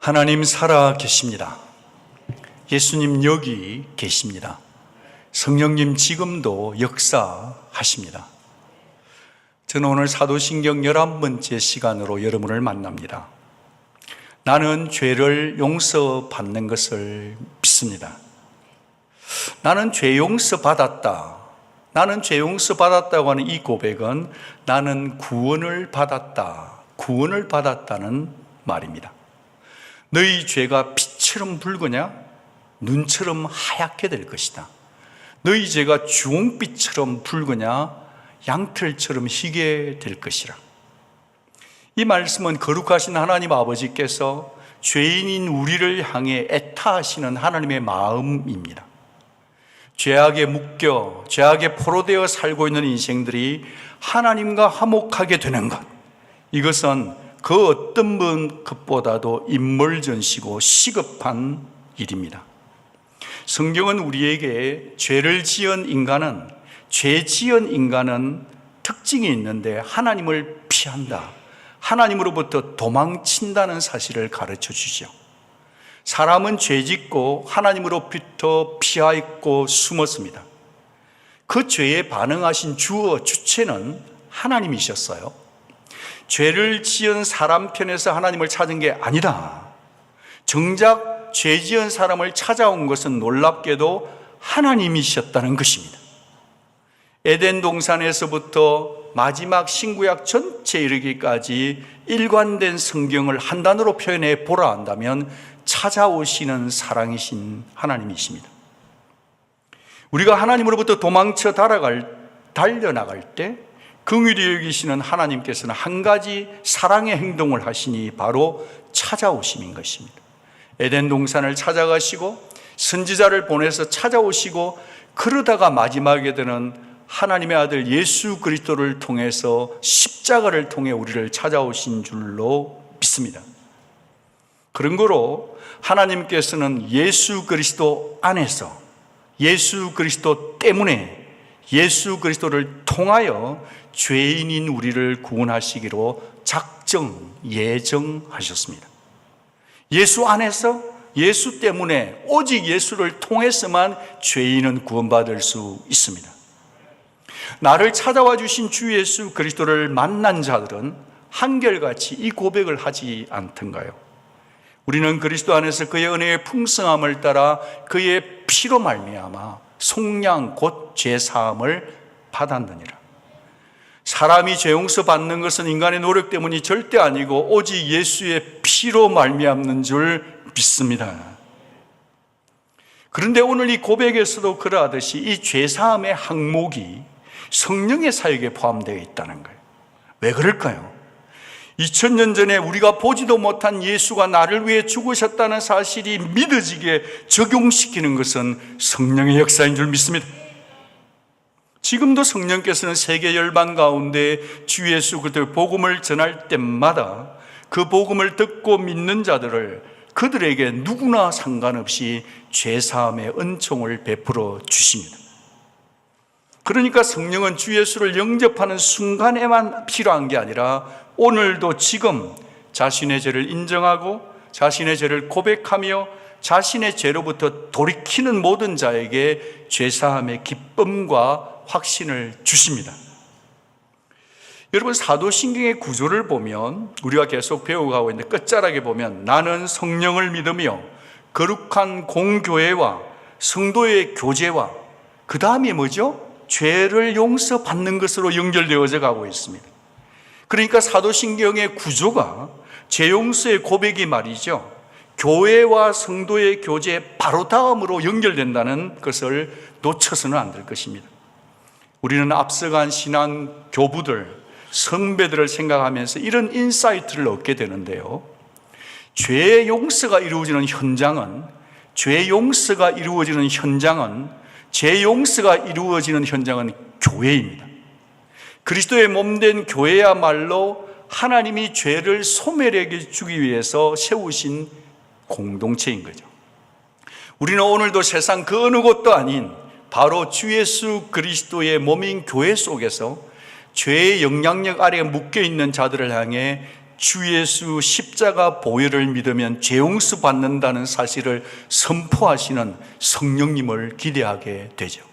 하나님 살아 계십니다. 예수님 여기 계십니다. 성령님 지금도 역사하십니다. 저는 오늘 사도신경 11번째 시간으로 여러분을 만납니다. 나는 죄를 용서받는 것을 믿습니다. 나는 죄 용서받았다. 나는 죄 용서받았다고 하는 이 고백은 나는 구원을 받았다는 말입니다. 너희 죄가 피처럼 붉으냐? 눈처럼 하얗게 될 것이다. 너희 죄가 주홍빛처럼 붉으냐? 양털처럼 희게 될 것이라. 이 말씀은 거룩하신 하나님 아버지께서 죄인인 우리를 향해 애타하시는 하나님의 마음입니다. 죄악에 묶여 죄악에 포로되어 살고 있는 인생들이 하나님과 화목하게 되는 것, 이것은 그 어떤 것보다도 인물전시고 시급한 일입니다. 성경은 우리에게 죄를 지은 인간은, 죄 지은 인간은 특징이 있는데 하나님을 피한다, 하나님으로부터 도망친다는 사실을 가르쳐 주죠. 사람은 죄 짓고 하나님으로부터 피하고 숨었습니다. 그 죄에 반응하신 주체는 하나님이셨어요. 죄를 지은 사람 편에서 하나님을 찾은 게 아니다. 정작 죄 지은 사람을 찾아온 것은 놀랍게도 하나님이셨다는 것입니다. 에덴 동산에서부터 마지막 신구약 전체에 이르기까지 일관된 성경을 한 단어로 표현해 보라 한다면 찾아오시는 사랑이신 하나님이십니다. 우리가 하나님으로부터 도망쳐 달려나갈 때 긍휼히 여기시는 하나님께서는 한 가지 사랑의 행동을 하시니 바로 찾아오심인 것입니다. 에덴 동산을 찾아가시고 선지자를 보내서 찾아오시고, 그러다가 마지막에 되는 하나님의 아들 예수 그리스도를 통해서 십자가를 통해 우리를 찾아오신 줄로 믿습니다. 그런 거로 하나님께서는 예수 그리스도 안에서, 예수 그리스도 때문에, 예수 그리스도를 통하여 죄인인 우리를 구원하시기로 예정하셨습니다. 예수 안에서, 예수 때문에, 오직 예수를 통해서만 죄인은 구원받을 수 있습니다. 나를 찾아와 주신 주 예수 그리스도를 만난 자들은 한결같이 이 고백을 하지 않던가요? 우리는 그리스도 안에서 그의 은혜의 풍성함을 따라 그의 피로 말미암아 속량 곧 죄사함을 받았느니라. 사람이 죄 용서받는 것은 인간의 노력 때문이 절대 아니고 오직 예수의 피로 말미암는 줄 믿습니다. 그런데 오늘 이 고백에서도 그러하듯이 이 죄사함의 항목이 성령의 사역에 포함되어 있다는 거예요. 왜 그럴까요? 2000년 전에 우리가 보지도 못한 예수가 나를 위해 죽으셨다는 사실이 믿어지게 적용시키는 것은 성령의 역사인 줄 믿습니다. 지금도 성령께서는 세계 열방 가운데 주 예수 그리스도의 복음을 전할 때마다 그 복음을 듣고 믿는 자들을, 그들에게 누구나 상관없이 죄사함의 은총을 베풀어 주십니다. 그러니까 성령은 주 예수를 영접하는 순간에만 필요한 게 아니라 오늘도 지금 자신의 죄를 인정하고 자신의 죄를 고백하며 자신의 죄로부터 돌이키는 모든 자에게 죄사함의 기쁨과 확신을 주십니다. 여러분, 사도신경의 구조를 보면 우리가 계속 배워가고 있는데 끝자락에 보면 나는 성령을 믿으며 거룩한 공교회와 성도의 교제와 그 다음이 뭐죠? 죄를 용서받는 것으로 연결되어져 가고 있습니다. 그러니까 사도신경의 구조가 죄 용서의 고백이 말이죠, 교회와 성도의 교제 바로 다음으로 연결된다는 것을 놓쳐서는 안 될 것입니다. 우리는 앞서간 신앙 교부들, 선배들을 생각하면서 이런 인사이트를 얻게 되는데요, 죄 용서가 이루어지는 현장은 죄 용서가 이루어지는 교회입니다. 그리스도의 몸된 교회야말로 하나님이 죄를 소멸하게 주기 위해서 세우신 공동체인 거죠. 우리는 오늘도 세상 그 어느 곳도 아닌 바로 주 예수 그리스도의 몸인 교회 속에서 죄의 영향력 아래에 묶여있는 자들을 향해 주 예수 십자가 보혈을 믿으면 죄 용서 받는다는 사실을 선포하시는 성령님을 기대하게 되죠.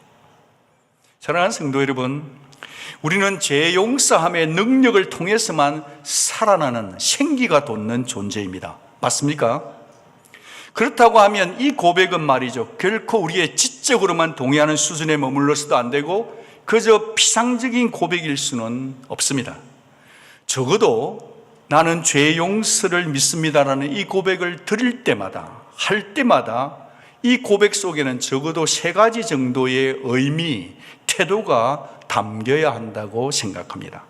사랑하는 성도 여러분, 우리는 죄 용서함의 능력을 통해서만 살아나는 생기가 돋는 존재입니다. 맞습니까? 그렇다고 하면 이 고백은 말이죠, 결코 우리의 지적으로만 동의하는 수준에 머물러서도 안 되고 그저 피상적인 고백일 수는 없습니다. 적어도 나는 죄 용서를 믿습니다라는 이 고백을 드릴 때마다, 할 때마다 이 고백 속에는 적어도 3가지 정도의 의미, 태도가 담겨야 한다고 생각합니다.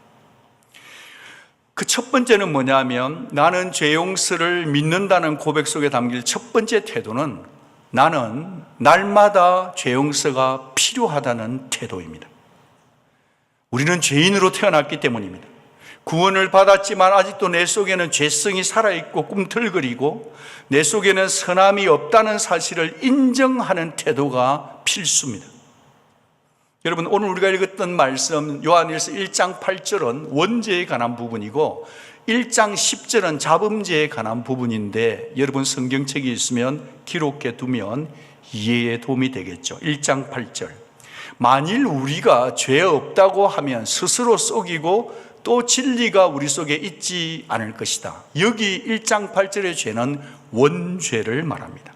그 첫 번째는 뭐냐면, 나는 죄 용서를 믿는다는 고백 속에 담길 첫 번째 태도는 나는 날마다 죄 용서가 필요하다는 태도입니다. 우리는 죄인으로 태어났기 때문입니다. 구원을 받았지만 아직도 내 속에는 죄성이 살아있고 꿈틀거리고 내 속에는 선함이 없다는 사실을 인정하는 태도가 필수입니다. 여러분, 오늘 우리가 읽었던 말씀 요한일서 1장 8절은 원죄에 관한 부분이고 1장 10절은 잡음죄에 관한 부분인데, 여러분 성경책이 있으면 기록해 두면 이해에 도움이 되겠죠. 1장 8절, 만일 우리가 죄 없다고 하면 스스로 속이고 또 진리가 우리 속에 있지 않을 것이다. 여기 1장 8절의 죄는 원죄를 말합니다.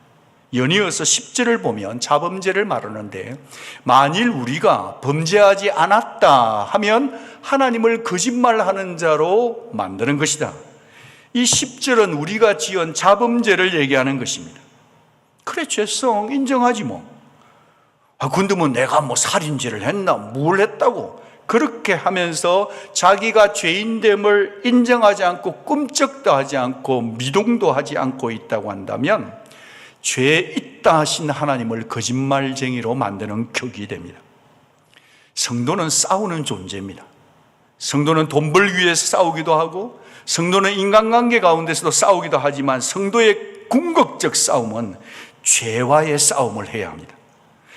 연이어서 10절을 보면 자범죄를 말하는데, 만일 우리가 범죄하지 않았다 하면 하나님을 거짓말하는 자로 만드는 것이다. 이 10절은 우리가 지은 자범죄를 얘기하는 것입니다. 그래, 죄성 인정하지 뭐. 근데 뭐 내가 뭐 살인죄를 했나, 뭘 했다고 그렇게 하면서 자기가 죄인됨을 인정하지 않고 꿈쩍도 하지 않고 미동도 하지 않고 있다고 한다면 죄 있다 하신 하나님을 거짓말쟁이로 만드는 격이 됩니다. 성도는 싸우는 존재입니다. 성도는 돈 벌기 위해서 싸우기도 하고, 성도는 인간관계 가운데서도 싸우기도 하지만, 성도의 궁극적 싸움은 죄와의 싸움을 해야 합니다.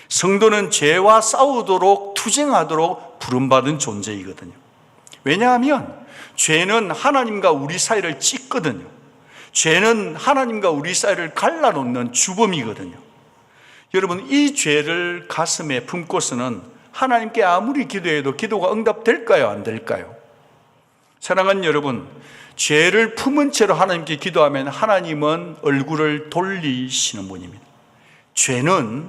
성도는 죄와 싸우도록, 투쟁하도록 부름받은 존재이거든요. 왜냐하면 죄는 하나님과 우리 사이를 찢거든요. 죄는 하나님과 우리 사이를 갈라놓는 주범이거든요. 여러분, 이 죄를 가슴에 품고서는 하나님께 아무리 기도해도 기도가 응답될까요, 안 될까요? 사랑하는 여러분, 죄를 품은 채로 하나님께 기도하면 하나님은 얼굴을 돌리시는 분입니다. 죄는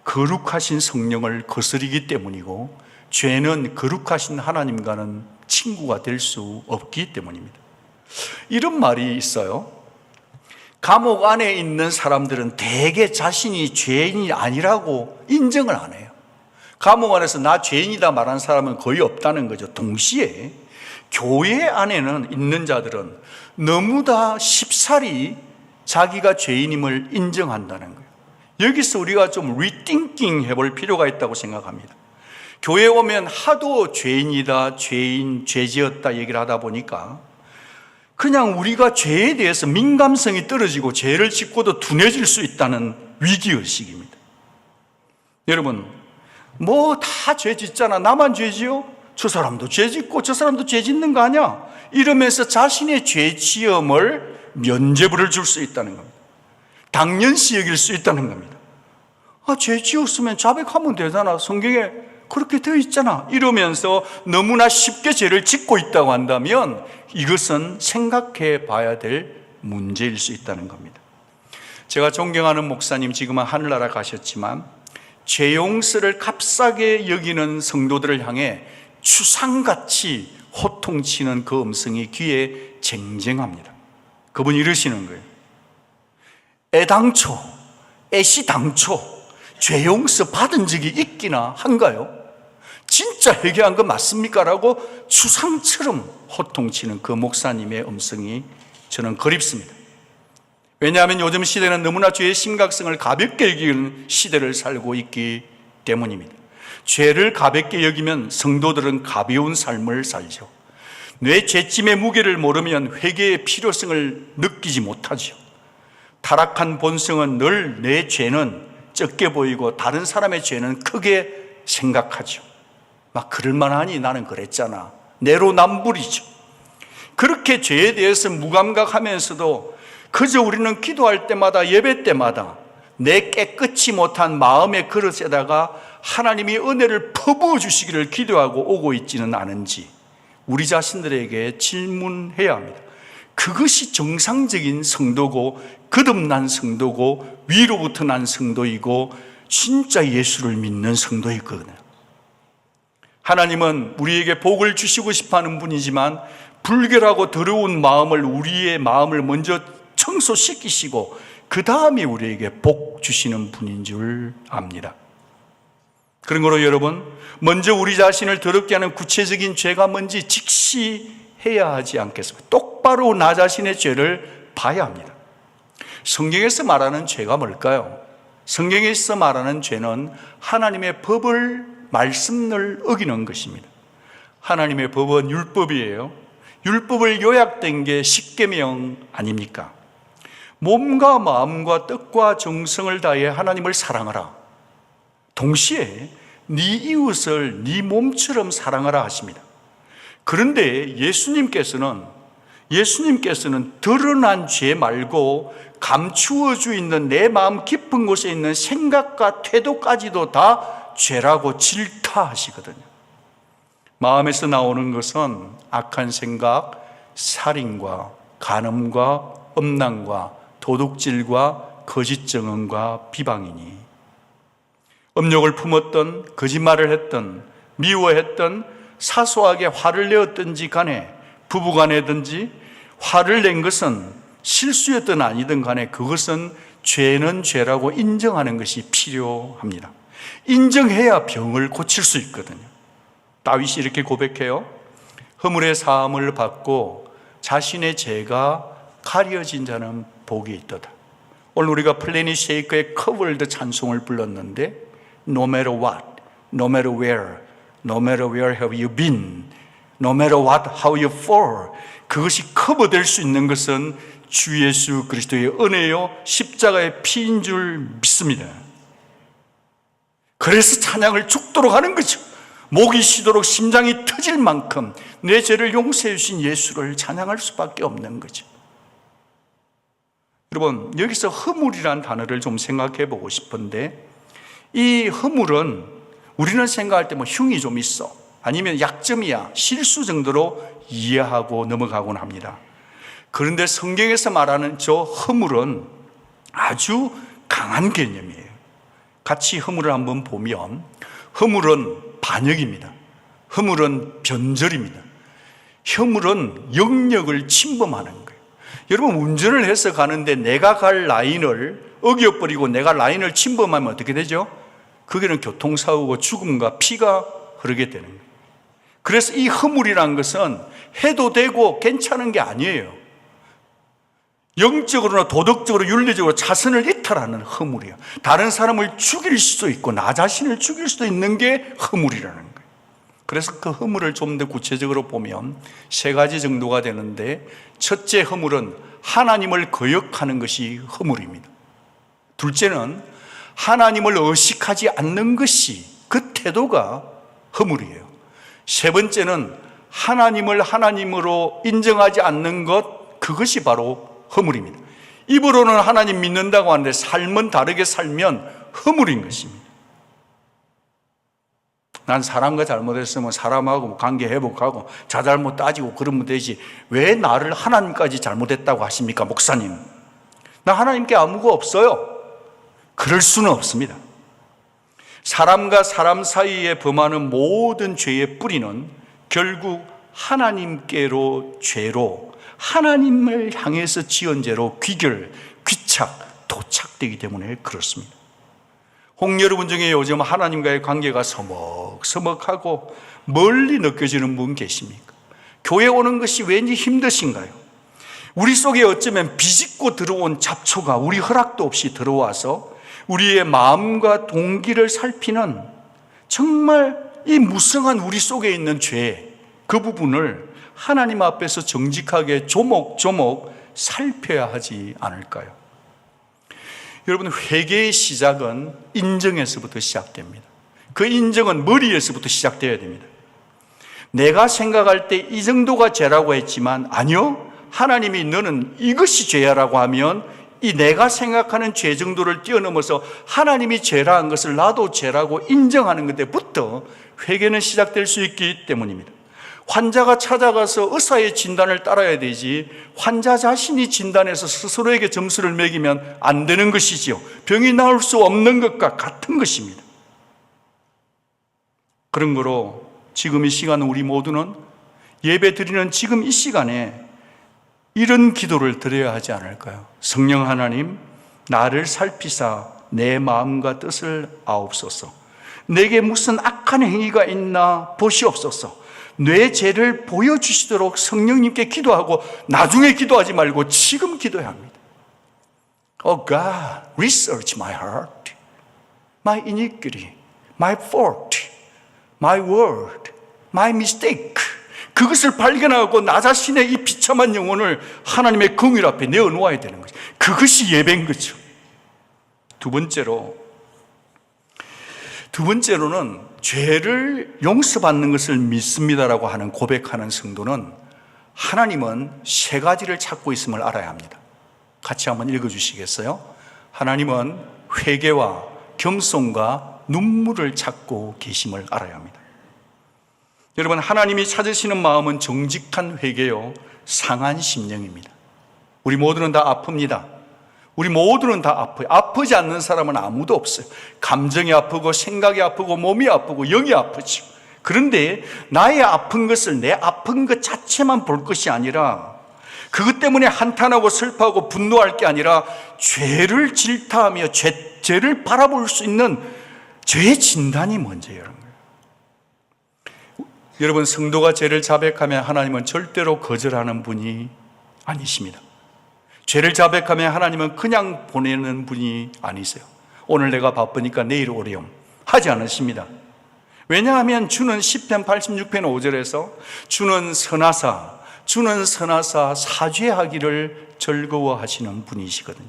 거룩하신 성령을 거스르기 때문이고, 죄는 거룩하신 하나님과는 친구가 될 수 없기 때문입니다. 이런 말이 있어요. 감옥 안에 있는 사람들은 대개 자신이 죄인이 아니라고 인정을 안 해요. 감옥 안에서 나 죄인이다 말하는 사람은 거의 없다는 거죠. 동시에 교회 안에는 있는 자들은 너무나 쉽사리 자기가 죄인임을 인정한다는 거예요. 여기서 우리가 좀 리띵킹 해볼 필요가 있다고 생각합니다. 교회에 오면 하도 죄인이다, 죄인, 죄지었다 얘기를 하다 보니까 그냥 우리가 죄에 대해서 민감성이 떨어지고 죄를 짓고도 둔해질 수 있다는 위기의식입니다. 여러분, 뭐 다 죄 짓잖아. 나만 죄 지어? 저 사람도 죄 짓고 저 사람도 죄 짓는 거 아니야? 이러면서 자신의 죄 지음을 면죄부를 줄 수 있다는 겁니다. 당연시 여길 수 있다는 겁니다. 죄 지었으면 자백하면 되잖아. 성경에 그렇게 되어 있잖아. 이러면서 너무나 쉽게 죄를 짓고 있다고 한다면 이것은 생각해 봐야 될 문제일 수 있다는 겁니다. 제가 존경하는 목사님, 지금은 하늘나라 가셨지만 죄 용서를 값싸게 여기는 성도들을 향해 추상같이 호통치는 그 음성이 귀에 쟁쟁합니다. 그분이 이러시는 거예요. 애시당초 죄 용서 받은 적이 있기나 한가요? 진짜 회개한 거 맞습니까? 라고 추상처럼 호통치는 그 목사님의 음성이 저는 그립습니다. 왜냐하면 요즘 시대는 너무나 죄의 심각성을 가볍게 여기는 시대를 살고 있기 때문입니다. 죄를 가볍게 여기면 성도들은 가벼운 삶을 살죠. 내 죄짐의 무게를 모르면 회개의 필요성을 느끼지 못하죠. 타락한 본성은 늘 내 죄는 적게 보이고 다른 사람의 죄는 크게 생각하죠. 막 그럴만하니 나는 그랬잖아. 내로남불이죠. 그렇게 죄에 대해서 무감각하면서도 그저 우리는 기도할 때마다, 예배 때마다 내 깨끗이 못한 마음의 그릇에다가 하나님이 은혜를 퍼부어 주시기를 기도하고 오고 있지는 않은지 우리 자신들에게 질문해야 합니다. 그것이 정상적인 성도고, 거듭난 성도고, 위로부터 난 성도이고, 진짜 예수를 믿는 성도이거든요. 하나님은 우리에게 복을 주시고 싶어하는 분이지만 불결하고 더러운 마음을, 우리의 마음을 먼저 청소시키시고 그 다음에 우리에게 복 주시는 분인 줄 압니다. 그런 거로 여러분, 먼저 우리 자신을 더럽게 하는 구체적인 죄가 뭔지 직시해야 하지 않겠습니까? 똑바로 나 자신의 죄를 봐야 합니다. 성경에서 말하는 죄가 뭘까요? 성경에서 말하는 죄는 하나님의 법을, 말씀을 어기는 것입니다. 하나님의 법은 율법이에요. 율법을 요약된 게 십계명 아닙니까? 몸과 마음과 뜻과 정성을 다해 하나님을 사랑하라. 동시에 네 이웃을 네 몸처럼 사랑하라 하십니다. 그런데 예수님께서는 드러난 죄 말고 감추어져 있는 내 마음 깊은 곳에 있는 생각과 태도까지도 다 죄라고 질타하시거든요. 마음에서 나오는 것은 악한 생각, 살인과 간음과 음란과 도둑질과 거짓 증언과 비방이니, 음욕을 품었던, 거짓말을 했던, 미워했던, 사소하게 화를 내었든지 간에, 부부간에든지 화를 낸 것은 실수였든 아니든 간에 그것은 죄는 죄라고 인정하는 것이 필요합니다. 인정해야 병을 고칠 수 있거든요. 다윗이 이렇게 고백해요. 허물의 사함을 받고 자신의 죄가 가려진 자는 복이 있도다. 오늘 우리가 플래닛 쉐이커의 커버월드 찬송을 불렀는데 No matter what, no matter where, no matter where have you been, no matter what, how you fall, 그것이 커버될 수 있는 것은 주 예수 그리스도의 은혜요 십자가의 피인 줄 믿습니다. 그래서 찬양을 죽도록 하는 거죠. 목이 쉬도록 심장이 터질 만큼 내 죄를 용서해 주신 예수를 찬양할 수밖에 없는 거죠. 여러분, 여기서 허물이란 단어를 좀 생각해 보고 싶은데, 이 허물은 우리는 생각할 때 뭐 흉이 좀 있어, 아니면 약점이야, 실수 정도로 이해하고 넘어가곤 합니다. 그런데 성경에서 말하는 저 허물은 아주 강한 개념이에요. 같이 허물을 한번 보면, 허물은 반역입니다. 허물은 변절입니다. 허물은 영역을 침범하는 거예요. 여러분, 운전을 해서 가는데 내가 갈 라인을 어겨버리고 내가 라인을 침범하면 어떻게 되죠? 거기는 교통사고고 죽음과 피가 흐르게 되는 거예요. 그래서 이 허물이란 것은 해도 되고 괜찮은 게 아니에요. 영적으로나 도덕적으로, 윤리적으로 자선을 이탈하는 허물이에요. 다른 사람을 죽일 수도 있고 나 자신을 죽일 수도 있는 게 허물이라는 거예요. 그래서 그 허물을 좀 더 구체적으로 보면 세 가지 정도가 되는데, 첫째 허물은 하나님을 거역하는 것이 허물입니다. 둘째는 하나님을 의식하지 않는 것이, 그 태도가 허물이에요. 세 번째는 하나님을 하나님으로 인정하지 않는 것, 그것이 바로 허물입니다. 입으로는 하나님 믿는다고 하는데 삶은 다르게 살면 허물인 것입니다. 난 사람과 잘못했으면 사람하고 관계 회복하고 자잘못 따지고 그러면 되지, 왜 나를 하나님까지 잘못했다고 하십니까, 목사님? 나 하나님께 아무거 없어요. 그럴 수는 없습니다. 사람과 사람 사이에 범하는 모든 죄의 뿌리는 결국 하나님께로 죄로, 하나님을 향해서 지은 죄로 귀결, 귀착, 도착되기 때문에 그렇습니다. 혹 여러분 중에 요즘 하나님과의 관계가 서먹서먹하고 멀리 느껴지는 분 계십니까? 교회 오는 것이 왠지 힘드신가요? 우리 속에 어쩌면 비집고 들어온 잡초가 우리 허락도 없이 들어와서 우리의 마음과 동기를 살피는, 정말 이 무성한 우리 속에 있는 죄, 그 부분을 하나님 앞에서 정직하게 조목조목 살펴야 하지 않을까요? 여러분, 회개의 시작은 인정에서부터 시작됩니다. 그 인정은 머리에서부터 시작되어야 됩니다. 내가 생각할 때 이 정도가 죄라고 했지만 아니요, 하나님이 너는 이것이 죄야라고 하면 이 내가 생각하는 죄 정도를 뛰어넘어서 하나님이 죄라한 것을 나도 죄라고 인정하는 것부터 회개는 시작될 수 있기 때문입니다. 환자가 찾아가서 의사의 진단을 따라야 되지 환자 자신이 진단해서 스스로에게 점수를 매기면 안 되는 것이지요. 병이 나을 수 없는 것과 같은 것입니다. 그런 거로 지금 이 시간 우리 모두는 예배 드리는 지금 이 시간에 이런 기도를 드려야 하지 않을까요? 성령 하나님, 나를 살피사 내 마음과 뜻을 아옵소서. 내게 무슨 악한 행위가 있나 보시옵소서. 내 죄를 보여주시도록 성령님께 기도하고 나중에 기도하지 말고 지금 기도해야 합니다. Oh God, research my heart, my iniquity, my fault, my word, my mistake. 그것을 발견하고 나 자신의 이 비참한 영혼을 하나님의 긍휼 앞에 내어놓아야 되는 거죠. 그것이 예배인 거죠. 두 번째로는 죄를 용서받는 것을 믿습니다라고 하는 고백하는 성도는 하나님은 세 가지를 찾고 있음을 알아야 합니다. 같이 한번 읽어주시겠어요? 하나님은 회개와 겸손과 눈물을 찾고 계심을 알아야 합니다. 여러분, 하나님이 찾으시는 마음은 정직한 회개요, 상한 심령입니다. 우리 모두는 다 아픕니다. 우리 모두는 다 아파요. 아프지 않는 사람은 아무도 없어요. 감정이 아프고 생각이 아프고 몸이 아프고 영이 아프죠. 그런데 나의 아픈 것을 내 아픈 것 자체만 볼 것이 아니라 그것 때문에 한탄하고 슬퍼하고 분노할 게 아니라 죄를 질타하며 죄를 바라볼 수 있는 죄의 진단이 먼저예요. 여러분, 성도가 죄를 자백하면 하나님은 절대로 거절하는 분이 아니십니다. 죄를 자백하면 하나님은 그냥 보내는 분이 아니세요. 오늘 내가 바쁘니까 내일 오렴 하지 않으십니다. 왜냐하면 주는 시편 86편 5절에서 주는 선하사 사죄하기를 즐거워하시는 분이시거든요.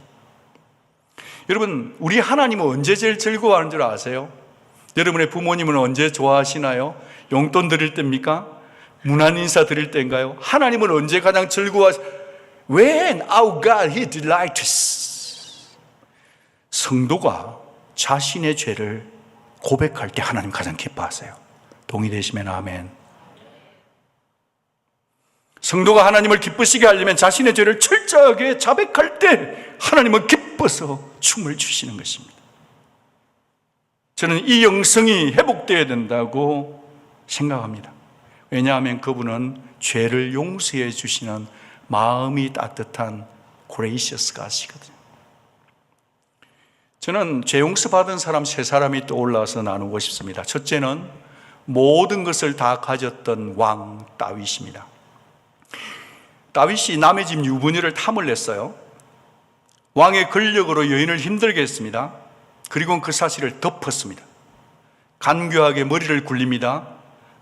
여러분, 우리 하나님은 언제 제일 즐거워하는 줄 아세요? 여러분의 부모님은 언제 좋아하시나요? 용돈 드릴 때입니까? 문안 인사 드릴 때인가요? 하나님은 언제 가장 When our God, He delights. 성도가 자신의 죄를 고백할 때 하나님 가장 기뻐하세요. 동의되시면 아멘. 성도가 하나님을 기쁘시게 하려면 자신의 죄를 철저하게 자백할 때 하나님은 기뻐서 춤을 주시는 것입니다. 저는 이 영성이 회복되어야 된다고 생각합니다. 왜냐하면 그분은 죄를 용서해 주시는 마음이 따뜻한 gracious God이거든요. 저는 죄 용서 받은 사람 세 사람이 떠올라서 나누고 싶습니다. 첫째는 모든 것을 다 가졌던 왕 다윗입니다. 다윗이 남의 집 유부녀를 탐을 냈어요. 왕의 권력으로 여인을 힘들게 했습니다. 그리고 그 사실을 덮었습니다. 간교하게 머리를 굴립니다.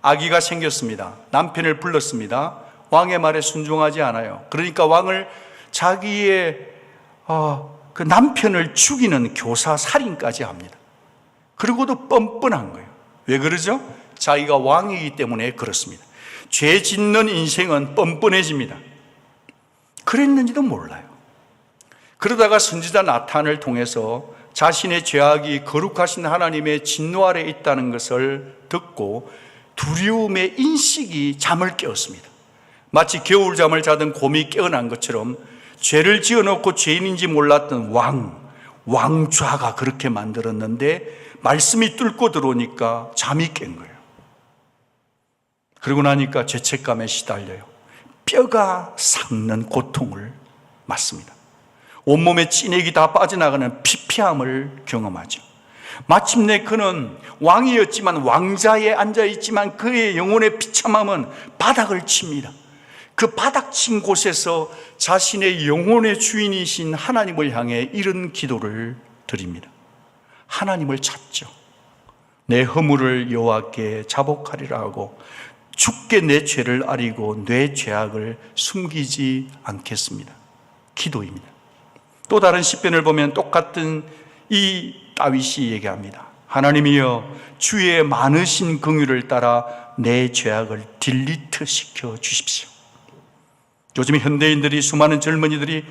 아기가 생겼습니다. 남편을 불렀습니다. 왕의 말에 순종하지 않아요. 그러니까 왕을 자기의 그 남편을 죽이는 교사 살인까지 합니다. 그리고도 뻔뻔한 거예요. 왜 그러죠? 자기가 왕이기 때문에 그렇습니다. 죄 짓는 인생은 뻔뻔해집니다. 그랬는지도 몰라요. 그러다가 선지자 나탄을 통해서 자신의 죄악이 거룩하신 하나님의 진노 아래 있다는 것을 듣고 두려움의 인식이 잠을 깨웠습니다. 마치 겨울잠을 자던 곰이 깨어난 것처럼 죄를 지어놓고 죄인인지 몰랐던 왕좌가 그렇게 만들었는데 말씀이 뚫고 들어오니까 잠이 깬 거예요. 그러고 나니까 죄책감에 시달려요. 뼈가 삭는 고통을 맞습니다. 온몸에 찐액이 다 빠져나가는 피폐함을 경험하죠. 마침내 그는 왕이었지만 왕자에 앉아있지만 그의 영혼의 비참함은 바닥을 칩니다. 그 바닥친 곳에서 자신의 영혼의 주인이신 하나님을 향해 이런 기도를 드립니다. 하나님을 찾죠. 내 허물을 여호와께 자복하리라 하고 주께 내 죄를 아리고 내 죄악을 숨기지 않겠습니다. 기도입니다. 또 다른 시편을 보면 똑같은 이 다윗이 얘기합니다. 하나님이여 주의 많으신 긍휼을 따라 내 죄악을 딜리트 시켜 주십시오. 요즘 현대인들이, 수많은 젊은이들이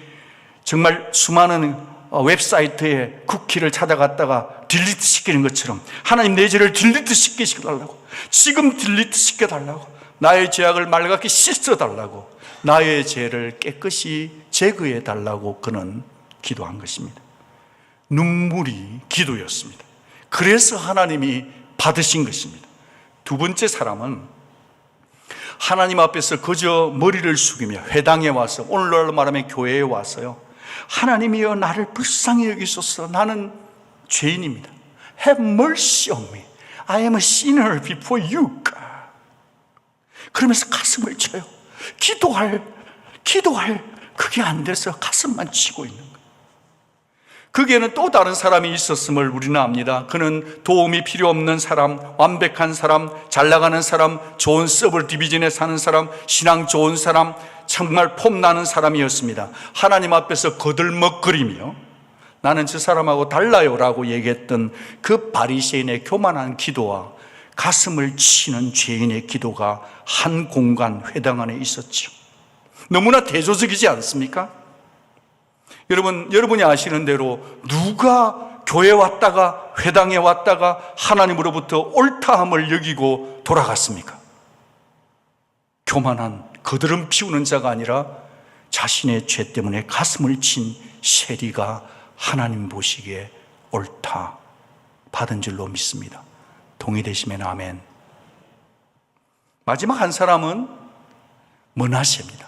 정말 수많은 웹사이트에 쿠키를 찾아갔다가 딜리트 시키는 것처럼 하나님 내 죄를 딜리트 시켜달라고, 지금 딜리트 시켜달라고, 나의 죄악을 맑게 씻어달라고, 나의 죄를 깨끗이 제거해달라고 그는 기도한 것입니다. 눈물이 기도였습니다. 그래서 하나님이 받으신 것입니다. 두 번째 사람은 하나님 앞에서 그저 머리를 숙이며 회당에 와서, 오늘날로 말하면 교회에 와서요, 하나님이여 나를 불쌍히 여기소서, 나는 죄인입니다. Have mercy on me. I am a sinner before you, God. 그러면서 가슴을 쳐요. 기도할 그게 안 돼서 가슴만 치고 있는 거예요. 거기에는 또 다른 사람이 있었음을 우리는 압니다. 그는 도움이 필요 없는 사람, 완벽한 사람, 잘 나가는 사람, 좋은 서브 디비전에 사는 사람, 신앙 좋은 사람, 정말 폼나는 사람이었습니다. 하나님 앞에서 거들먹거리며 나는 저 사람하고 달라요 라고 얘기했던 그 바리새인의 교만한 기도와 가슴을 치는 죄인의 기도가 한 공간 회당 안에 있었죠. 너무나 대조적이지 않습니까? 여러분이 아시는 대로 누가 교회에 왔다가 회당에 왔다가 하나님으로부터 옳다함을 여기고 돌아갔습니까? 교만한 거드름 피우는 자가 아니라 자신의 죄 때문에 가슴을 친 세리가 하나님 보시기에 옳다 받은 줄로 믿습니다. 동의되시면 아멘. 마지막 한 사람은 므낫세입니다.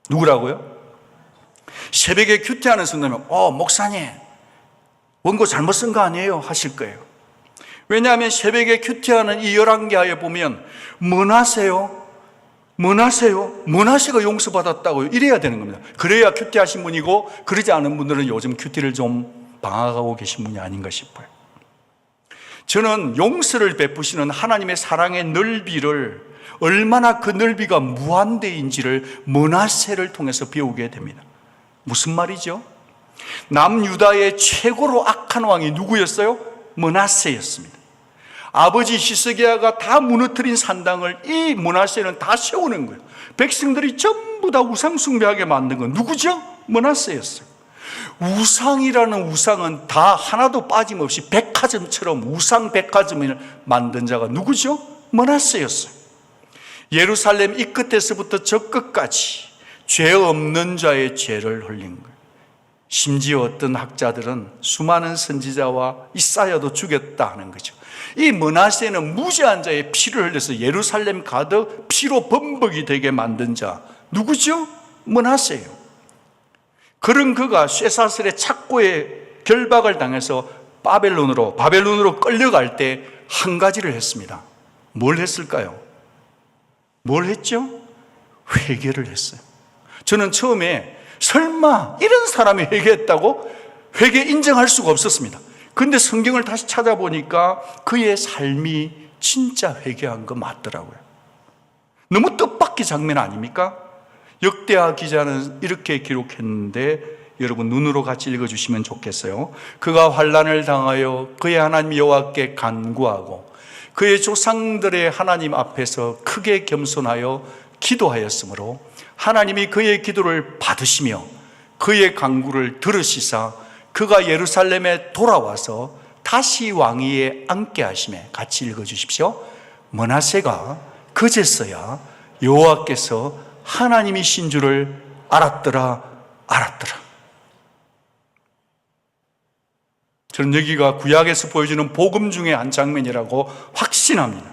누구라고요? 새벽에 큐티하는 순간에 목사님 원고 잘못 쓴 거 아니에요? 하실 거예요. 왜냐하면 새벽에 큐티하는 이 11개하에 보면 므낫세가 용서받았다고요. 이래야 되는 겁니다. 그래야 큐티하신 분이고, 그러지 않은 분들은 요즘 큐티를 좀 방황하고 계신 분이 아닌가 싶어요. 저는 용서를 베푸시는 하나님의 사랑의 넓이를, 얼마나 그 넓이가 무한대인지를 므낫세를 통해서 배우게 됩니다. 무슨 말이죠? 남유다의 최고로 악한 왕이 누구였어요? 므낫세였습니다. 아버지 히스기야가 다 무너뜨린 산당을 이 므낫세는 다 세우는 거예요. 백성들이 전부 다 우상 숭배하게 만든 건 누구죠? 므낫세였어요. 우상이라는 우상은 다 하나도 빠짐없이 백화점처럼 우상 백화점을 만든 자가 누구죠? 므낫세였어요. 예루살렘 이 끝에서부터 저 끝까지 죄 없는 자의 죄를 흘린 거예요. 심지어 어떤 학자들은 수많은 선지자와 이사야도 죽였다 하는 거죠. 이 므낫세는 무죄한 자의 피를 흘려서 예루살렘 가득 피로 범벅이 되게 만든 자 누구죠? 므낫세예요. 그런 그가 쇠사슬의 착고에 결박을 당해서 바벨론으로 끌려갈 때 한 가지를 했습니다. 뭘 했을까요? 뭘 했죠? 회개를 했어요. 저는 처음에 설마 이런 사람이 회개했다고? 회개 인정할 수가 없었습니다. 그런데 성경을 다시 찾아보니까 그의 삶이 진짜 회개한 거 맞더라고요. 너무 뜻밖의 장면 아닙니까? 역대하 기자는 이렇게 기록했는데 여러분 눈으로 같이 읽어주시면 좋겠어요. 그가 환난을 당하여 그의 하나님 여호와께 간구하고 그의 조상들의 하나님 앞에서 크게 겸손하여 기도하였으므로 하나님이 그의 기도를 받으시며 그의 간구를 들으시사 그가 예루살렘에 돌아와서 다시 왕위에 앉게 하시매. 같이 읽어주십시오. 므낫세가 그제서야 여호와께서 하나님이신 줄을 알았더라. 저는 여기가 구약에서 보여주는 복음 중에 한 장면이라고 확신합니다.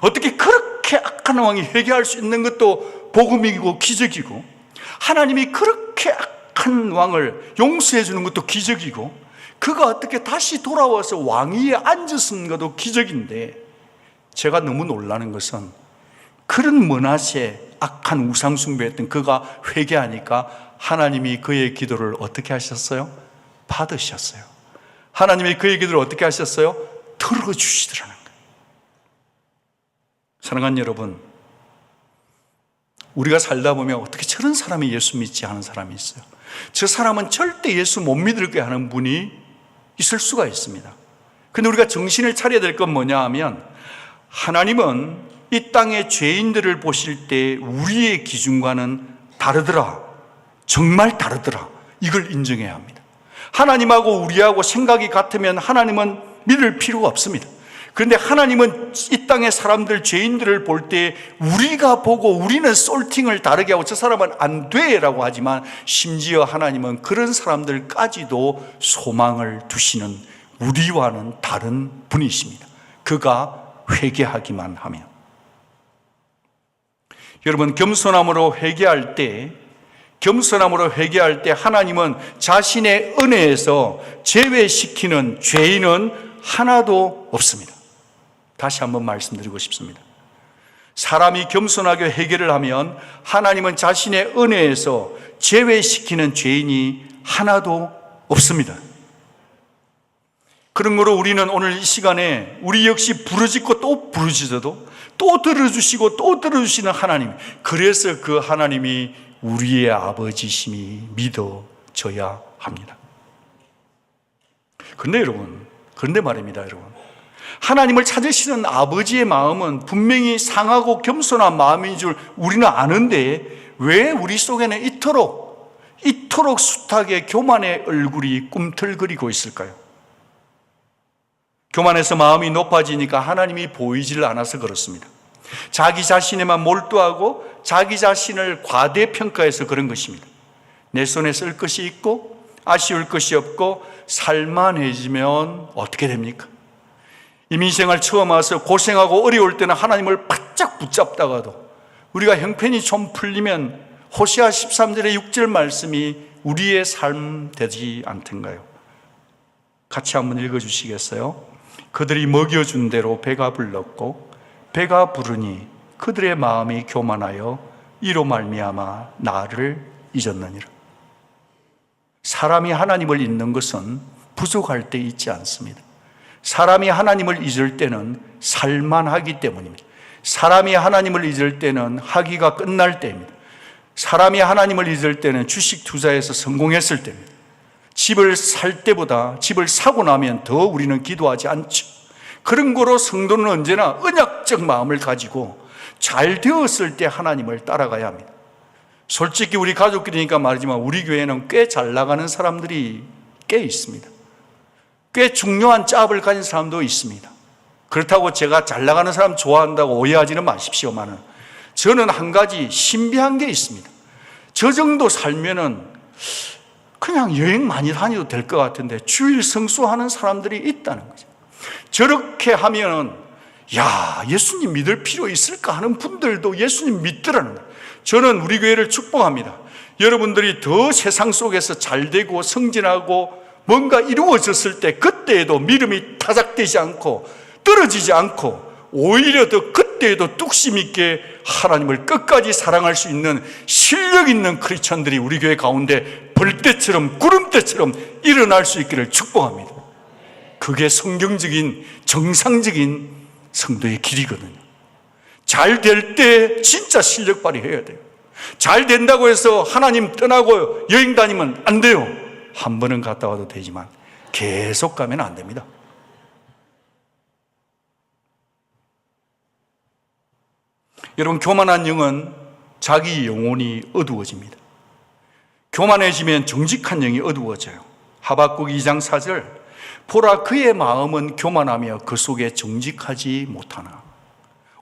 어떻게 그렇게 악한 왕이 회개할 수 있는 것도 복음이고 기적이고, 하나님이 그렇게 악한 왕을 용서해 주는 것도 기적이고, 그가 어떻게 다시 돌아와서 왕위에 앉았는 것도 기적인데, 제가 너무 놀라는 것은 그런 므낫세 악한 우상 숭배했던 그가 회개하니까 하나님이 그의 기도를 어떻게 하셨어요? 받으셨어요. 하나님이 그의 기도를 어떻게 하셨어요? 들어주시더라는 거예요. 사랑하는 여러분, 우리가 살다 보면 어떻게 저런 사람이 예수 믿지 않은 사람이 있어요. 저 사람은 절대 예수 못 믿을 거야 하는 분이 있을 수가 있습니다. 근데 우리가 정신을 차려야 될 건 뭐냐 하면, 하나님은 이 땅의 죄인들을 보실 때 우리의 기준과는 다르더라. 정말 다르더라. 이걸 인정해야 합니다. 하나님하고 우리하고 생각이 같으면 하나님은 믿을 필요가 없습니다. 그런데 하나님은 이 땅의 사람들, 죄인들을 볼 때 우리가 보고 우리는 솔팅을 다르게 하고 저 사람은 안 돼 라고 하지만 심지어 하나님은 그런 사람들까지도 소망을 두시는 우리와는 다른 분이십니다. 그가 회개하기만 하면. 여러분, 겸손함으로 회개할 때 하나님은 자신의 은혜에서 제외시키는 죄인은 하나도 없습니다. 다시 한번 말씀드리고 싶습니다. 사람이 겸손하게 회개를 하면 하나님은 자신의 은혜에서 제외시키는 죄인이 하나도 없습니다. 그런 거로 우리는 오늘 이 시간에 우리 역시 부르짖고 또 부르짖어도 또 들어주시고 또 들어주시는 하나님, 그래서 그 하나님이 우리의 아버지심이 믿어져야 합니다. 그런데 말입니다, 여러분. 하나님을 찾으시는 아버지의 마음은 분명히 상하고 겸손한 마음인 줄 우리는 아는데 왜 우리 속에는 이토록 숱하게 교만의 얼굴이 꿈틀거리고 있을까요? 교만해서 마음이 높아지니까 하나님이 보이질 않아서 그렇습니다. 자기 자신에만 몰두하고 자기 자신을 과대평가해서 그런 것입니다. 내 손에 쓸 것이 있고 아쉬울 것이 없고 살만해지면 어떻게 됩니까? 이민생활 처음 와서 고생하고 어려울 때는 하나님을 바짝 붙잡다가도 우리가 형편이 좀 풀리면 호시아 13절의 6절 말씀이 우리의 삶 되지 않던가요? 같이 한번 읽어주시겠어요? 그들이 먹여준 대로 배가 불렀고 배가 부르니 그들의 마음이 교만하여 이로 말미암아 나를 잊었느니라. 사람이 하나님을 잊는 것은 부족할 때 잊지 않습니다. 사람이 하나님을 잊을 때는 살만하기 때문입니다. 사람이 하나님을 잊을 때는 하기가 끝날 때입니다. 사람이 하나님을 잊을 때는 주식 투자에서 성공했을 때입니다. 집을 살 때보다 집을 사고 나면 더 우리는 기도하지 않죠. 그런 거로 성도는 언제나 언약적 마음을 가지고 잘 되었을 때 하나님을 따라가야 합니다. 솔직히 우리 가족끼리니까 말이지만 우리 교회는 꽤 잘 나가는 사람들이 꽤 있습니다. 꽤 중요한 짭을 가진 사람도 있습니다. 그렇다고 제가 잘 나가는 사람 좋아한다고 오해하지는 마십시오만은 저는 한 가지 신비한 게 있습니다. 저 정도 살면은 그냥 여행 많이 다녀도 될 것 같은데 주일 성수하는 사람들이 있다는 거죠. 저렇게 하면은 야, 예수님 믿을 필요 있을까 하는 분들도 예수님 믿더라는 거예요. 저는 우리 교회를 축복합니다. 여러분들이 더 세상 속에서 잘되고 승진하고 뭔가 이루어졌을 때 그때에도 믿음이 타작되지 않고 떨어지지 않고 오히려 더 그때에도 뚝심 있게 하나님을 끝까지 사랑할 수 있는 실력 있는 크리스천들이 우리 교회 가운데 벌떼처럼 구름대처럼 일어날 수 있기를 축복합니다. 그게 성경적인 정상적인 성도의 길이거든요. 잘 될 때 진짜 실력 발휘해야 돼요. 잘 된다고 해서 하나님 떠나고 여행 다니면 안 돼요. 한 번은 갔다 와도 되지만 계속 가면 안 됩니다. 여러분, 교만한 영은 자기 영혼이 어두워집니다. 교만해지면 정직한 영이 어두워져요. 하박국 2장 4절, 보라 그의 마음은 교만하며 그 속에 정직하지 못하나.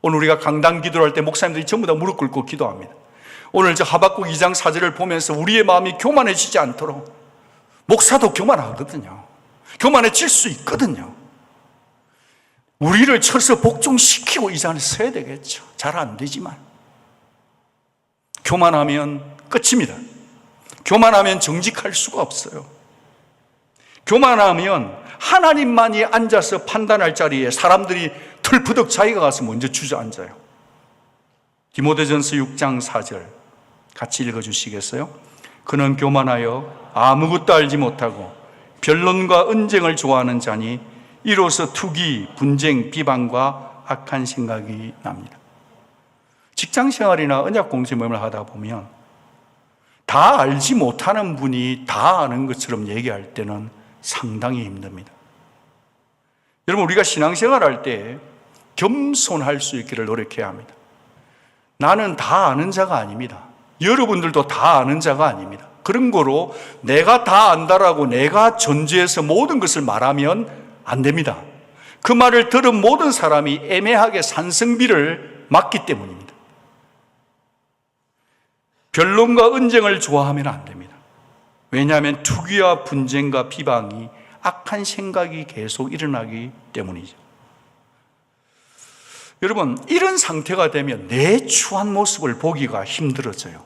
오늘 우리가 강단 기도를 할 때 목사님들이 전부 다 무릎 꿇고 기도합니다. 오늘 저 하박국 2장 4절을 보면서 우리의 마음이 교만해지지 않도록, 목사도 교만하거든요. 교만해질 수 있거든요. 우리를 쳐서 복종시키고 이 자리에 서야 되겠죠. 잘 안 되지만. 교만하면 끝입니다. 교만하면 정직할 수가 없어요. 교만하면 하나님만이 앉아서 판단할 자리에 사람들이 털푸덕 자기가 가서 먼저 주저앉아요. 디모데전서 6장 4절 같이 읽어주시겠어요? 그는 교만하여 아무것도 알지 못하고 변론과 언쟁을 좋아하는 자니 이로써 투기, 분쟁, 비방과 악한 생각이 납니다. 직장생활이나 언약공세 모임을 하다 보면 다 알지 못하는 분이 다 아는 것처럼 얘기할 때는 상당히 힘듭니다. 여러분, 우리가 신앙생활 할 때 겸손할 수 있기를 노력해야 합니다. 나는 다 아는 자가 아닙니다. 여러분들도 다 아는 자가 아닙니다. 그런 거로 내가 다 안다라고 내가 전제해서 모든 것을 말하면 안 됩니다. 그 말을 들은 모든 사람이 애매하게 산성비를 맞기 때문입니다. 변론과 언쟁을 좋아하면 안 됩니다. 왜냐하면 투기와 분쟁과 비방이 악한 생각이 계속 일어나기 때문이죠. 여러분, 이런 상태가 되면 내 추한 모습을 보기가 힘들어져요.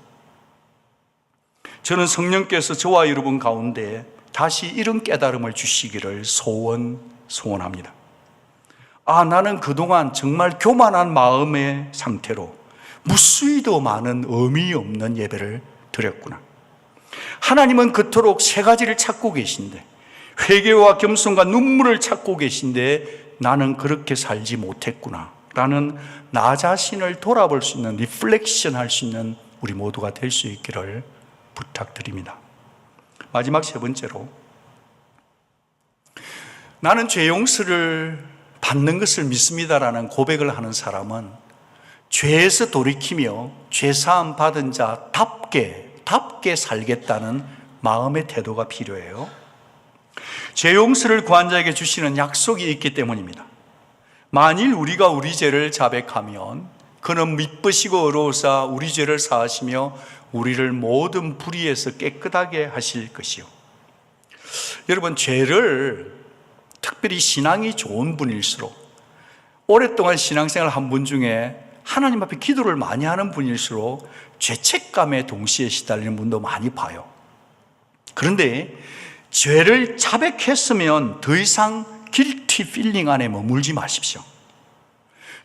저는 성령께서 저와 여러분 가운데 다시 이런 깨달음을 주시기를 소원합니다. 나는 그동안 정말 교만한 마음의 상태로 무수히도 많은 의미 없는 예배를 드렸구나. 하나님은 그토록 세 가지를 찾고 계신데, 회개와 겸손과 눈물을 찾고 계신데 나는 그렇게 살지 못했구나 라는 나 자신을 돌아볼 수 있는, 리플렉션 할 수 있는 우리 모두가 될 수 있기를 부탁드립니다. 마지막 세 번째로, 나는 죄 용서를 받는 것을 믿습니다라는 고백을 하는 사람은 죄에서 돌이키며 죄사함 받은 자답게 살겠다는 마음의 태도가 필요해요. 죄 용서를 구한 자에게 주시는 약속이 있기 때문입니다. 만일 우리가 우리 죄를 자백하면 그는 미쁘시고 의로우사 우리 죄를 사하시며 우리를 모든 불의에서 깨끗하게 하실 것이요. 여러분, 죄를 특별히 신앙이 좋은 분일수록, 오랫동안 신앙생활 한 분 중에 하나님 앞에 기도를 많이 하는 분일수록 죄책감에 동시에 시달리는 분도 많이 봐요. 그런데 죄를 자백했으면 더 이상 guilty feeling 안에 머물지 마십시오.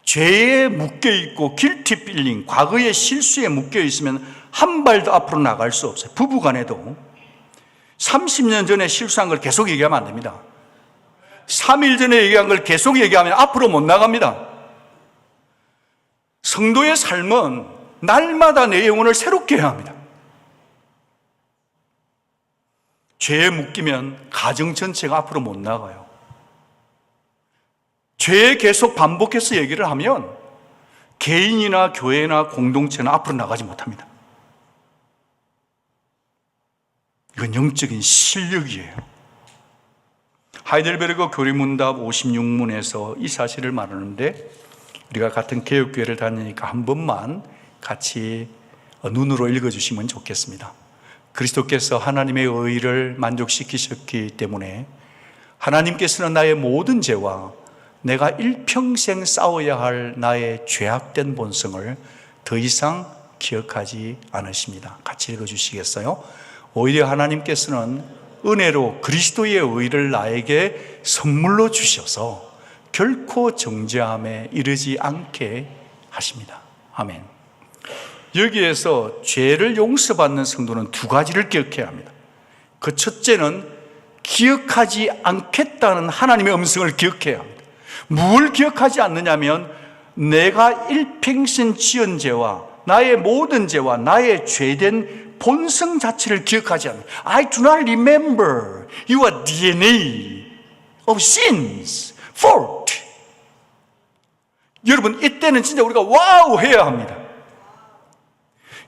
죄에 묶여있고 guilty feeling, 과거의 실수에 묶여있으면 한 발도 앞으로 나갈 수 없어요. 부부간에도 30년 전에 실수한 걸 계속 얘기하면 안 됩니다. 3일 전에 얘기한 걸 계속 얘기하면 앞으로 못 나갑니다. 성도의 삶은 날마다 내 영혼을 새롭게 해야 합니다. 죄에 묶이면 가정 전체가 앞으로 못 나가요. 죄에 계속 반복해서 얘기를 하면 개인이나 교회나 공동체는 앞으로 나가지 못합니다. 이건 영적인 실력이에요. 하이델베르그 교리문답 56문에서 이 사실을 말하는데, 우리가 같은 개혁교회를 다니니까 한 번만 같이 눈으로 읽어주시면 좋겠습니다. 그리스도께서 하나님의 의를 만족시키셨기 때문에 하나님께서는 나의 모든 죄와 내가 일평생 싸워야 할 나의 죄악된 본성을 더 이상 기억하지 않으십니다. 같이 읽어주시겠어요? 오히려 하나님께서는 은혜로 그리스도의 의를 나에게 선물로 주셔서 결코 정죄함에 이르지 않게 하십니다. 아멘. 여기에서 죄를 용서받는 성도는 두 가지를 기억해야 합니다. 그 첫째는 기억하지 않겠다는 하나님의 음성을 기억해야 합니다. 뭘 기억하지 않느냐면 내가 일평생 지은 죄와 나의 모든 죄와 나의 죄된 본성 자체를 기억하지 않는, I do not remember your DNA of sins, fault. 여러분, 이때는 진짜 우리가 와우 해야 합니다.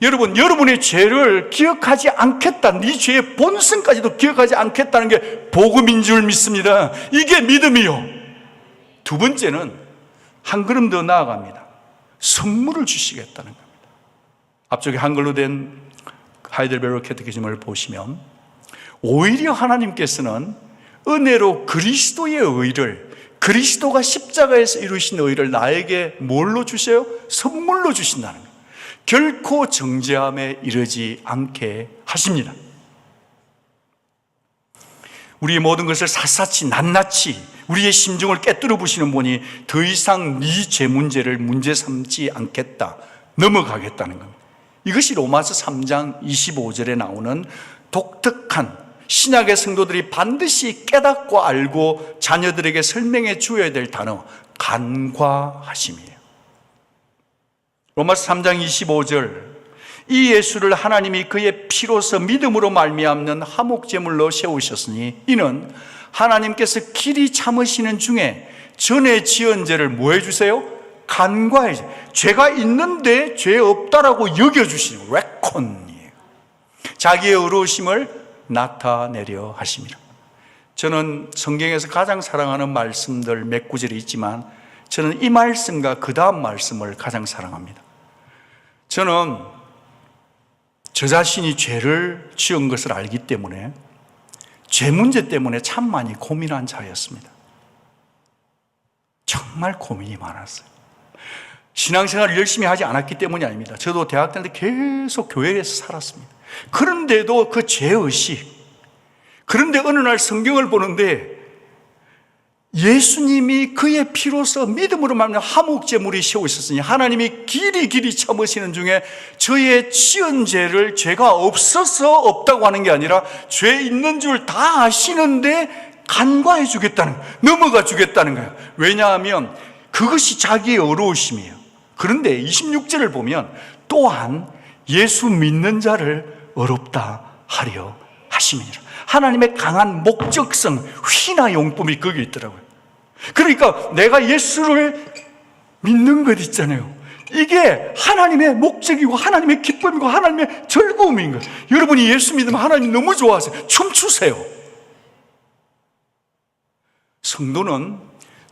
여러분, 여러분의 죄를 기억하지 않겠다, 네 죄의 본성까지도 기억하지 않겠다는 게 복음인 줄 믿습니다. 이게 믿음이요. 두 번째는 한 걸음 더 나아갑니다. 선물을 주시겠다는 겁니다. 앞쪽에 한글로 된 하이델베르그 캐테키즘을 보시면 오히려 하나님께서는 은혜로 그리스도의 의를, 그리스도가 십자가에서 이루신 의를 나에게 뭘로 주세요? 선물로 주신다는 거예요. 결코 정죄함에 이르지 않게 하십니다. 우리의 모든 것을 샅샅이 낱낱이 우리의 심중을 깨뜨려 보시는 분이 더 이상 네 죄 문제를 문제 삼지 않겠다, 넘어가겠다는 겁니다. 이것이 로마서 3장 25절에 나오는 독특한, 신약의 성도들이 반드시 깨닫고 알고 자녀들에게 설명해 주어야 될 단어, 간과하심이에요. 로마서 3장 25절, 이 예수를 하나님이 그의 피로서 믿음으로 말미암는 화목제물로 세우셨으니 이는 하나님께서 길이 참으시는 중에 전에 지은 죄를 뭐 해주세요? 간과의 죄. 죄가 있는데 죄 없다라고 여겨주시는 레콘이에요. 자기의 의로우심을 나타내려 하십니다. 저는 성경에서 가장 사랑하는 말씀들 몇 구절이 있지만 저는 이 말씀과 그 다음 말씀을 가장 사랑합니다. 저는 저 자신이 죄를 지은 것을 알기 때문에 죄 문제 때문에 참 많이 고민한 자였습니다. 정말 고민이 많았어요. 신앙생활을 열심히 하지 않았기 때문이 아닙니다. 저도 대학 다닐 때 계속 교회에서 살았습니다. 그런데도 그 죄의식, 그런데 어느 날 성경을 보는데 예수님이 그의 피로서 믿음으로 말미암아 화목제물이 세워 있었으니 하나님이 길이 참으시는 중에 저의 지은 죄를 죄가 없어서 없다고 하는 게 아니라 죄 있는 줄 다 아시는데 간과해 주겠다는 거예요. 넘어가 주겠다는 거예요. 왜냐하면 그것이 자기의 의로우심이에요. 그런데 26절을 보면 또한 예수 믿는 자를 의롭다 하려 하심이니라. 하나님의 강한 목적성, 휘나 용품이 거기 있더라고요. 그러니까 내가 예수를 믿는 것 있잖아요. 이게 하나님의 목적이고 하나님의 기쁨이고 하나님의 즐거움인 거예요. 여러분이 예수 믿으면 하나님 너무 좋아하세요. 춤추세요. 성도는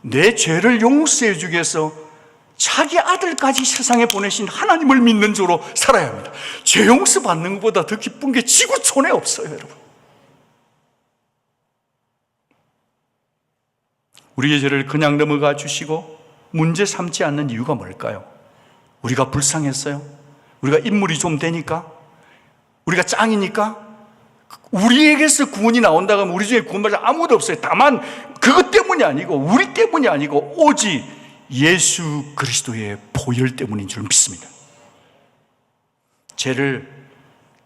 내 죄를 용서해 주기 위해서 자기 아들까지 세상에 보내신 하나님을 믿는 자로 살아야 합니다. 죄 용서 받는 것보다 더 기쁜 게 지구촌에 없어요, 여러분. 우리의 죄를 그냥 넘어가 주시고 문제 삼지 않는 이유가 뭘까요? 우리가 불쌍했어요? 우리가 인물이 좀 되니까? 우리가 짱이니까? 우리에게서 구원이 나온다고 하면 우리 중에 구원받을 아무도 없어요. 다만 그것 때문이 아니고 우리 때문이 아니고 오직 예수 그리스도의 보혈 때문인 줄 믿습니다. 죄를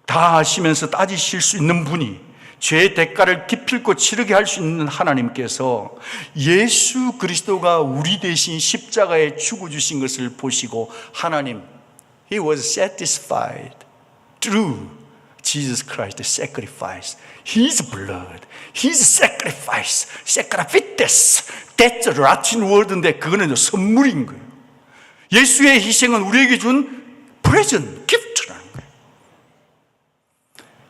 다 아시면서 따지실 수 있는 분이 죄의 대가를 기필코 치르게 할 수 있는 하나님께서 예수 그리스도가 우리 대신 십자가에 죽어주신 것을 보시고 하나님, He was satisfied through Jesus Christ's sacrifice. His blood, His sacrifice, sacrifices. That's a Latin word인데 그거는 선물인 거예요. 예수의 희생은 우리에게 준 present, gift라는 거예요.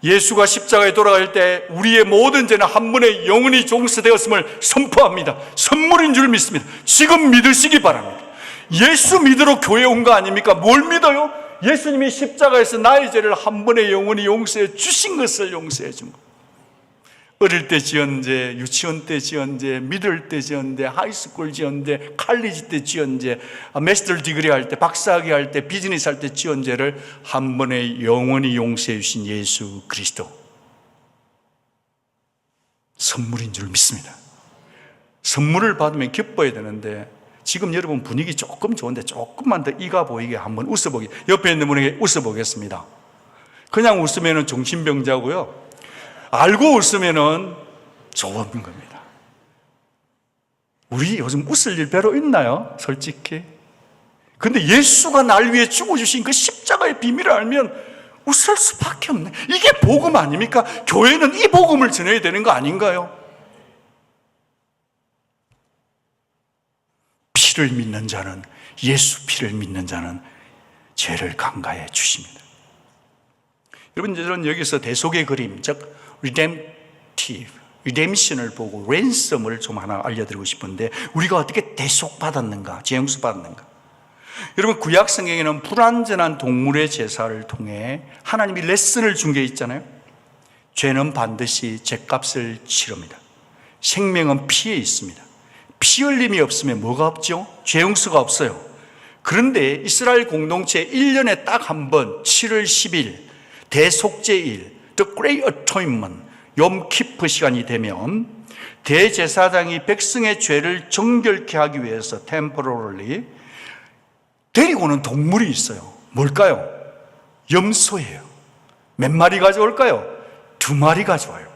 예수가 십자가에 돌아갈 때 우리의 모든 죄는 한 번에 영원히 용서되었음을 선포합니다. 선물인 줄 믿습니다. 지금 믿으시기 바랍니다. 예수 믿으러 교회 온 거 아닙니까? 뭘 믿어요? 예수님이 십자가에서 나의 죄를 한 번에 영원히 용서해 주신 것을 용서해 준 것. 어릴 때 지은 죄, 유치원 때 지은 죄, 미들 때 지은 죄, 하이스쿨 지은 죄, 칼리지 때 지은 죄, 마스터 디그리 할 때, 박사학위 할 때, 비즈니스 할 때 지은 죄를 한 번에 영원히 용서해 주신 예수 그리스도. 선물인 줄 믿습니다. 선물을 받으면 기뻐야 되는데 지금 여러분 분위기 조금 좋은데 조금만 더 이가 보이게 한번 웃어보기. 옆에 있는 분에게 웃어보겠습니다. 그냥 웃으면 정신병자고요. 알고 웃으면 좋은 겁니다. 우리 요즘 웃을 일 별로 있나요? 솔직히. 근데 예수가 날 위해 죽어주신 그 십자가의 비밀을 알면 웃을 수밖에 없네. 이게 복음 아닙니까? 교회는 이 복음을 전해야 되는 거 아닌가요? 피를 믿는 자는, 예수 피를 믿는 자는 죄를 강가해 주십니다. 여러분, 저는 여기서 대속의 그림, 즉 redemption을 보고 ransom을 좀 하나 알려드리고 싶은데, 우리가 어떻게 대속받았는가, 재용서 받았는가. 여러분, 구약 성경에는 불완전한 동물의 제사를 통해 하나님이 레슨을 준 게 있잖아요. 죄는 반드시 죄값을 치릅니다. 생명은 피에 있습니다. 피 흘림이 없으면 뭐가 없죠? 죄 용서가 없어요. 그런데 이스라엘 공동체 1년에 딱 한 번 7월 10일 대속죄일, The Great Atonement, 염키프 시간이 되면 대제사장이 백성의 죄를 정결케 하기 위해서 temporarily 데리고 오는 동물이 있어요. 뭘까요? 염소예요. 몇 마리 가져올까요? 2마리 가져와요.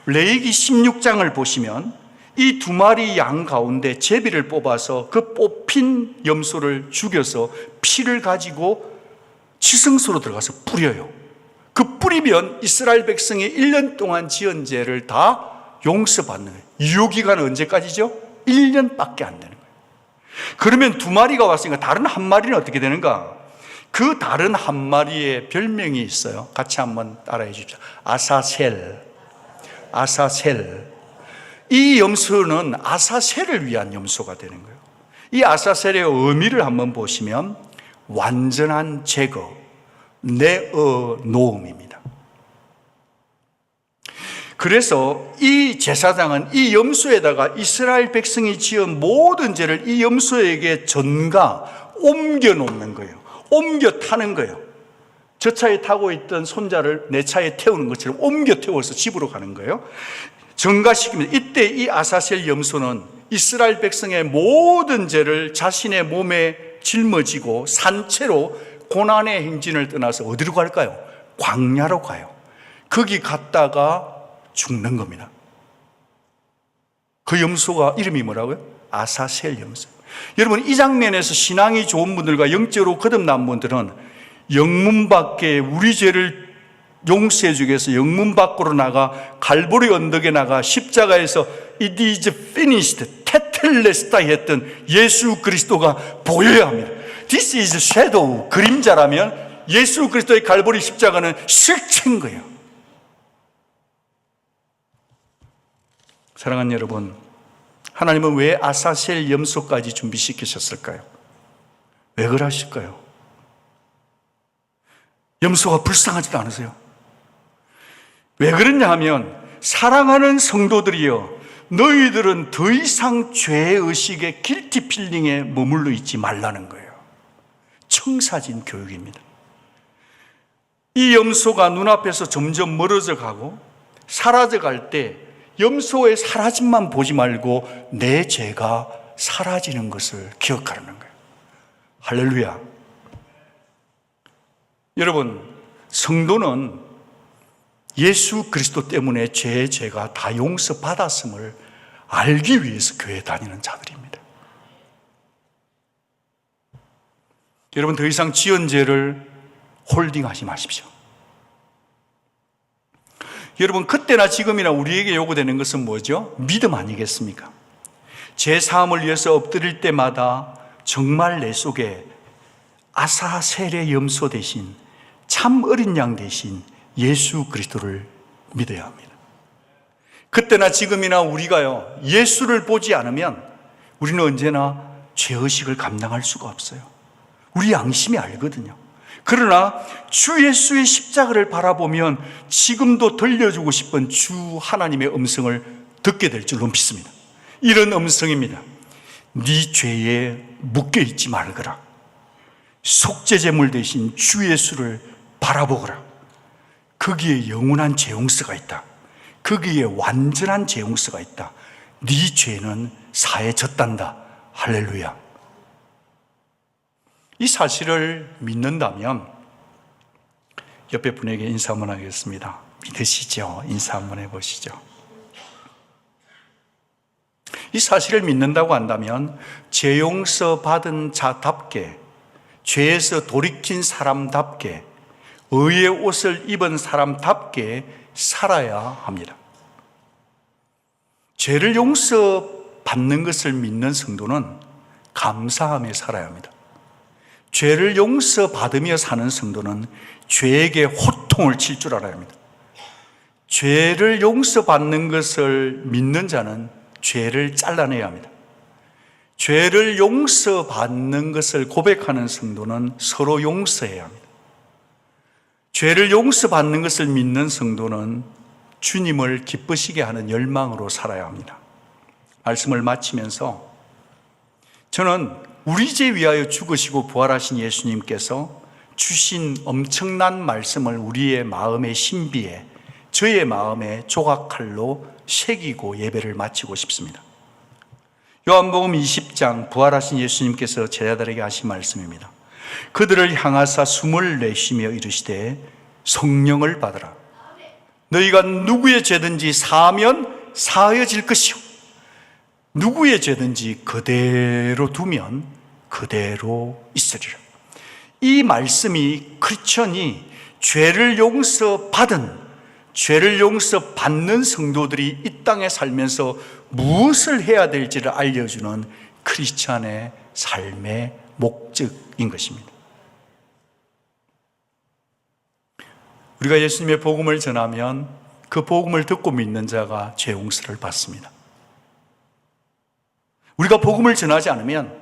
레위기 16장을 보시면 이 2마리 양 가운데 제비를 뽑아서 그 뽑힌 염소를 죽여서 피를 가지고 지성소로 들어가서 뿌려요. 그 뿌리면 이스라엘 백성이 1년 동안 지은 죄를 다 용서받는 거예요. 유효기간은 언제까지죠? 1년밖에 안 되는 거예요. 그러면 두 마리가 왔으니까 다른 한 마리는 어떻게 되는가? 그 다른 한 마리의 별명이 있어요. 같이 한번 따라해 주십시오. 아사셀. 아사셀. 이 염소는 아사셀을 위한 염소가 되는 거예요. 이 아사셀의 의미를 한번 보시면 완전한 제거, 내어놓음입니다. 그래서 이 제사장은 이 염소에다가 이스라엘 백성이 지은 모든 죄를 이 염소에게 전가 옮겨 놓는 거예요. 옮겨 타는 거예요. 저 차에 타고 있던 손자를 내 차에 태우는 것처럼 옮겨 태워서 집으로 가는 거예요. 전가시킵니다. 이때 이 아사셀 염소는 이스라엘 백성의 모든 죄를 자신의 몸에 짊어지고 산채로 고난의 행진을 떠나서 어디로 갈까요? 광야로 가요. 거기 갔다가 죽는 겁니다. 그 염소가 이름이 뭐라고요? 아사셀 염소. 여러분, 이 장면에서 신앙이 좋은 분들과 영적으로 거듭난 분들은 영문 밖에 우리 죄를 용서해 주기 위해서 영문 밖으로 나가 갈보리 언덕에 나가 십자가에서 It is finished, 테텔레스타 했던 예수 그리스도가 보여야 합니다. This is shadow, 그림자라면 예수 그리스도의 갈보리 십자가는 실체인 거예요. 사랑하는 여러분, 하나님은 왜 아사셀 염소까지 준비시키셨을까요? 왜 그러실까요? 염소가 불쌍하지도 않으세요? 왜 그러냐 하면 사랑하는 성도들이여, 너희들은 더 이상 죄의식의 길티 필링에 머물러 있지 말라는 거예요. 청사진 교육입니다. 이 염소가 눈앞에서 점점 멀어져 가고 사라져 갈 때 염소의 사라짐만 보지 말고 내 죄가 사라지는 것을 기억하라는 거예요. 할렐루야. 여러분, 성도는 예수 그리스도 때문에 죄의 죄가 다 용서받았음을 알기 위해서 교회에 다니는 자들입니다. 여러분, 더 이상 지은 죄를 홀딩하지 마십시오. 여러분, 그때나 지금이나 우리에게 요구되는 것은 뭐죠? 믿음 아니겠습니까? 죄 사함을 위해서 엎드릴 때마다 정말 내 속에 아사셀의 염소 대신 참 어린 양 대신 예수 그리스도를 믿어야 합니다. 그때나 지금이나 우리가요, 예수를 보지 않으면 우리는 언제나 죄의식을 감당할 수가 없어요. 우리 양심이 알거든요. 그러나 주 예수의 십자가를 바라보면 지금도 들려주고 싶은 주 하나님의 음성을 듣게 될 줄로 믿습니다. 이런 음성입니다. 네 죄에 묶여있지 말거라. 속죄제물 대신 주 예수를 바라보거라. 거기에 영원한 죄용서가 있다. 거기에 완전한 죄용서가 있다. 네 죄는 사해졌단다. 할렐루야. 이 사실을 믿는다면 옆에 분에게 인사 한번 하겠습니다. 믿으시죠? 인사 한번 해보시죠. 이 사실을 믿는다고 한다면 죄용서 받은 자답게, 죄에서 돌이킨 사람답게, 의의 옷을 입은 사람답게 살아야 합니다. 죄를 용서받는 것을 믿는 성도는 감사하며 살아야 합니다. 죄를 용서받으며 사는 성도는 죄에게 호통을 칠 줄 알아야 합니다. 죄를 용서받는 것을 믿는 자는 죄를 잘라내야 합니다. 죄를 용서받는 것을 고백하는 성도는 서로 용서해야 합니다. 죄를 용서받는 것을 믿는 성도는 주님을 기쁘시게 하는 열망으로 살아야 합니다. 말씀을 마치면서 저는 우리 죄 위하여 죽으시고 부활하신 예수님께서 주신 엄청난 말씀을 우리의 마음의 신비에, 저의 마음에 조각칼로 새기고 예배를 마치고 싶습니다. 요한복음 20장 부활하신 예수님께서 제자들에게 하신 말씀입니다. 그들을 향하사 숨을 내쉬며 이르시되 성령을 받으라. 너희가 누구의 죄든지 사하면 사하여질 것이요, 누구의 죄든지 그대로 두면 그대로 있으리라. 이 말씀이 크리스천이 죄를 용서받은, 죄를 용서받는 성도들이 이 땅에 살면서 무엇을 해야 될지를 알려주는 크리스천의 삶의 목적인 것입니다. 우리가 예수님의 복음을 전하면 그 복음을 듣고 믿는 자가 죄 용서를 받습니다. 우리가 복음을 전하지 않으면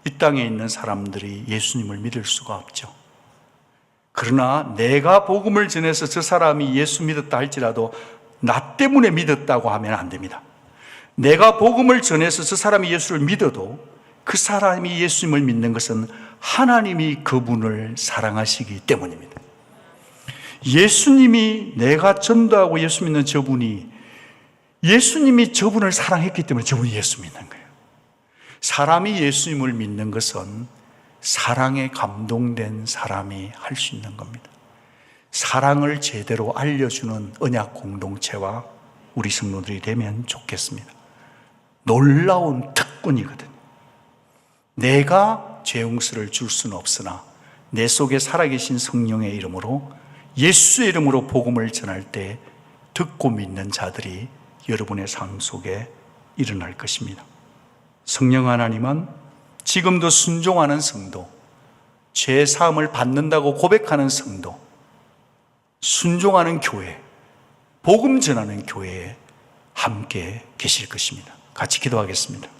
이 땅에 있는 사람들이 예수님을 믿을 수가 없죠. 그러나 내가 복음을 전해서 저 사람이 예수 믿었다 할지라도 나 때문에 믿었다고 하면 안 됩니다. 내가 복음을 전해서 저 사람이 예수를 믿어도 그 사람이 예수님을 믿는 것은 하나님이 그분을 사랑하시기 때문입니다. 예수님이, 내가 전도하고 예수 믿는 저분이, 예수님이 저분을 사랑했기 때문에 저분이 예수 믿는 거예요. 사람이 예수님을 믿는 것은 사랑에 감동된 사람이 할 수 있는 겁니다. 사랑을 제대로 알려주는 언약 공동체와 우리 성도들이 되면 좋겠습니다. 놀라운 특권이거든요. 내가 죄 용서를 줄 수는 없으나 내 속에 살아계신 성령의 이름으로, 예수의 이름으로 복음을 전할 때 듣고 믿는 자들이 여러분의 삶 속에 일어날 것입니다. 성령 하나님은 지금도 순종하는 성도, 죄 사함을 받는다고 고백하는 성도, 순종하는 교회, 복음 전하는 교회에 함께 계실 것입니다. 같이 기도하겠습니다.